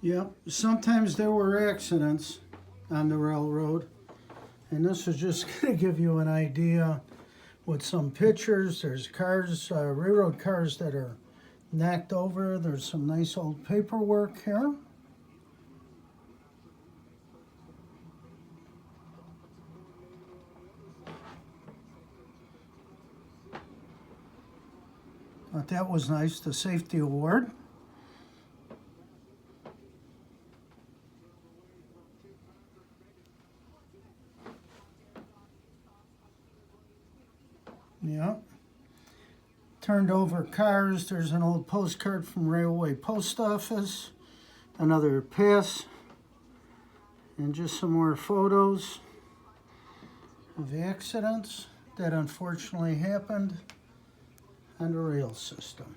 Yep, sometimes there were accidents on the railroad, and this is just going to give you an idea with some pictures. There's cars, railroad cars that are knocked over. There's some nice old paperwork here. Thought that was nice, the safety award. Yeah. Turned over cars. There's an old postcard from Railway Post Office. Another pass. And just some more photos of accidents that unfortunately happened on the rail system.